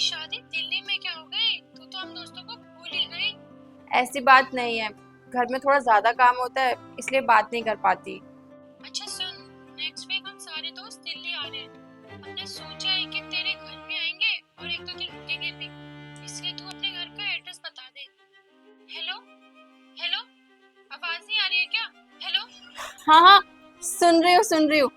शादी दिल्ली में क्या हो गई? तू तो हम दोस्तों को भूल ही गई। ऐसी बात नहीं है, घर में थोड़ा ज्यादा काम होता है इसलिए बात नहीं कर पाती। अच्छा सुन, नेक्स्ट वीक हम सारे दोस्त दिल्ली आ रहे हैं। हमने सोचा है कि तेरे घर भी आएंगे और एक दो दिन रुकेंगे भी। इसलिए तू अपने घर का एड्रेस बता दे। हेलो हेलो, आवाज नहीं आ रही है क्या? हेलो। हाँ हाँ, सुन रही हूँ सुन रही हूँ।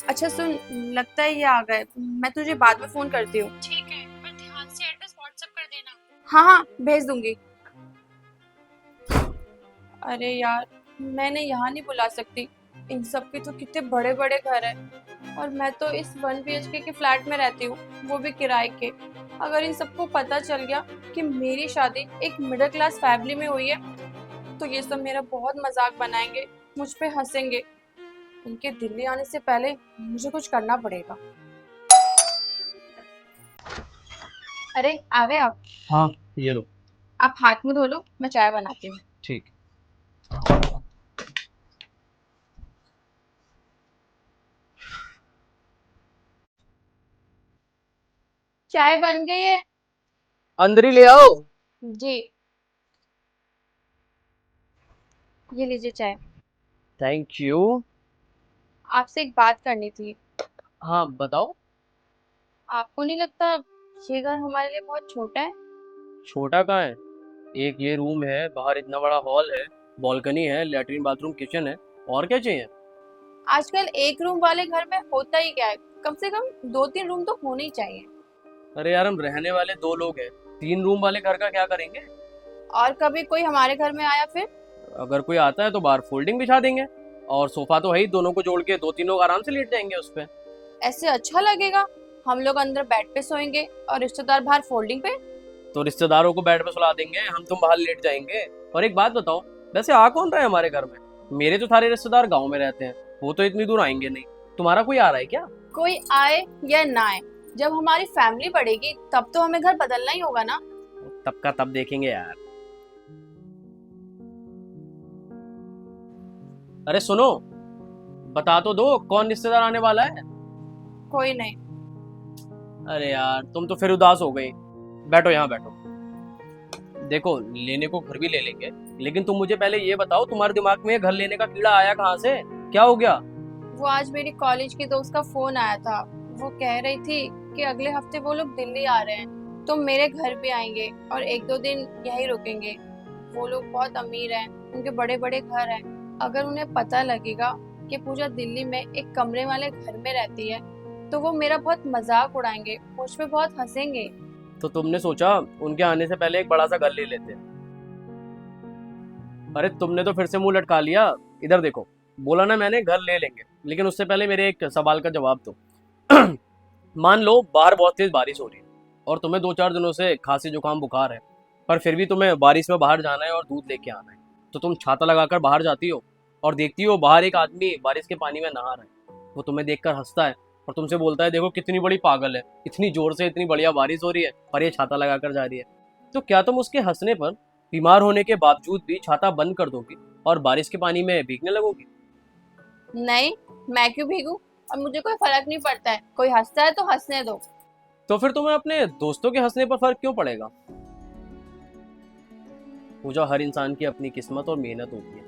अच्छा सुन, लगता है ये आ गए। मैं तुझे बाद में फोन करती हूँ। ठीक है, पर ध्यान से एड्रेस व्हाट्सएप कर देना। हाँ हाँ, भेज दूंगी। अरे यार, मैंने यहाँ नहीं बुला सकती। इन सब के तो कितने बड़े बड़े घर हैं और मैं तो इस 1 BHK के फ्लैट में रहती हूँ, वो भी किराए के। अगर इन सबको पता चल गया कि मेरी शादी एक मिडिल क्लास फैमिली में हुई है तो ये सब मेरा बहुत मजाक बनाएंगे, मुझ पे हंसेंगे। इनके दिल्ली आने से पहले मुझे कुछ करना पड़ेगा। अरे आ गए आप। हाँ, ये लो। आप हाथ मुंह धो लो, मैं चाय बनाती हूँ। ठीक। चाय बन गई है। अंदर ही ले आओ। जी, ये लीजिए चाय। Thank you. आपसे एक बात करनी थी। हाँ, बताओ। आपको नहीं लगता ये घर हमारे लिए बहुत छोटा है? छोटा कहाँ है? एक ये रूम है, बाहर इतना बड़ा हॉल है, बालकनी है, लेटरिन बाथरूम किचन है। और क्या चाहिए? आजकल एक रूम वाले घर में होता ही क्या है, कम से कम 2-3 रूम तो होने ही चाहिए। अरे यार, हम रहने वाले 2 लोग हैं। 3 रूम वाले घर का क्या करेंगे? और कभी कोई हमारे घर में आया फिर? अगर कोई आता है तो बाहर फोल्डिंग बिछा देंगे। और सोफा तो है ही, दोनों को जोड़ के 2-3 लोग आराम से लेट जाएंगे उस पे। ऐसे अच्छा लगेगा? हम लोग अंदर बेड पे सोएंगे और रिश्तेदार बाहर फोल्डिंग पे। तो रिश्तेदारों को बेड पे सुला देंगे, हम तुम बाहर लेट जाएंगे। और एक बात बताओ, वैसे आ कौन रहा है हमारे घर में? मेरे तो सारे रिश्तेदार गाँव में रहते हैं, वो तो इतनी दूर आएंगे नहीं। तुम्हारा कोई आ रहा है क्या? कोई आए या ना आए, जब हमारी फैमिली बढ़ेगी तब तो हमें घर बदलना ही होगा ना। तब का तब देखेंगे यार। अरे सुनो, बता तो दो कौन रिश्तेदार आने वाला है। कोई नहीं। अरे यार, तुम तो फिर उदास हो गई। बैठो, यहाँ बैठो। देखो, लेने को घर भी ले लेंगे, लेकिन तुम मुझे पहले ये बताओ, तुम्हारे दिमाग में ये घर लेने का कीड़ा आया कहाँ से? क्या हो गया? वो आज मेरी कॉलेज की दोस्त का फोन आया था। वो कह रही थी कि अगले हफ्ते वो लोग दिल्ली आ रहे हैं तो मेरे घर भी आएंगे और 1-2 दिन यहीं रुकेंगे। वो लोग बहुत अमीर हैं, उनके बड़े बड़े घर हैं। अगर उन्हें पता लगेगा कि पूजा दिल्ली में एक कमरे वाले घर में रहती है तो वो मेरा बहुत मजाक उड़ाएंगे, मुझ पे बहुत हंसेंगे। तो तुमने सोचा उनके आने से पहले एक बड़ा सा घर ले लेते हैं। अरे तुमने तो फिर से मुंह लटका लिया। इधर देखो, बोला ना मैंने घर ले लेंगे, लेकिन उससे पहले मेरे एक सवाल का जवाब दो। मान लो बाहर बहुत तेज बारिश हो रही है और तुम्हें 2-4 दिनों से खांसी जुकाम बुखार है, पर फिर भी तुम्हें बारिश में बाहर जाना है और दूध लेके आना है। तो तुम छाता लगाकर बाहर जाती हो और देखती हो बाहर एक आदमी बारिश के पानी में नहा रहा है। वो तुम्हें देखकर हंसता है और तुमसे बोलता है, देखो कितनी बड़ी पागल है, इतनी जोर से इतनी बढ़िया बारिश हो रही है पर ये छाता लगाकर जा रही है। तो क्या तुम उसके हंसने पर बीमार होने के बावजूद भी छाता बंद कर दोगी और बारिश के पानी में भीगने लगोगी? नहीं, मैं क्यों भीगू? और मुझे कोई फर्क नहीं पड़ता है, कोई हंसता है तो हंसने दो। तो फिर तुम्हें अपने दोस्तों के हंसने पर फर्क क्यों पड़ेगा? पूजा, हर इंसान की अपनी किस्मत और मेहनत होती है।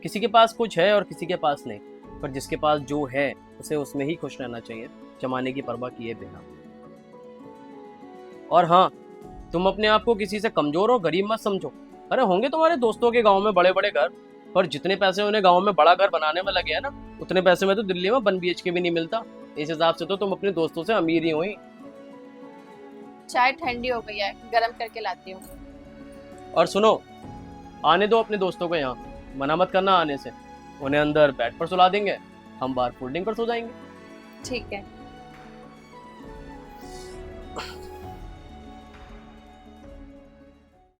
किसी के पास कुछ है और किसी के पास नहीं, पर जिसके पास जो है उसे उसमें ही खुश रहना चाहिए, जमाने की परवाह किए बिना। और हाँ, तुम अपने आप को किसी से कमजोर और गरीब मत समझो। अरे होंगे तुम्हारे दोस्तों के गांव में बड़े बड़े घर, पर जितने पैसे उन्हें गांव में बड़ा घर बनाने में लगे हैं ना, उतने पैसे में तो दिल्ली में 1 BHK भी नहीं मिलता। इस हिसाब से तो तुम अपने दोस्तों से अमीर ही हुई। चाय ठंडी हो गई है, गरम करके लाती हूँ। और सुनो, आने दो अपने दोस्तों को यहाँ, मना मत करना आने से। उन्हें अंदर बेड पर सुला देंगे, हम बाहर फोल्डिंग पर सो जाएंगे। ठीक है।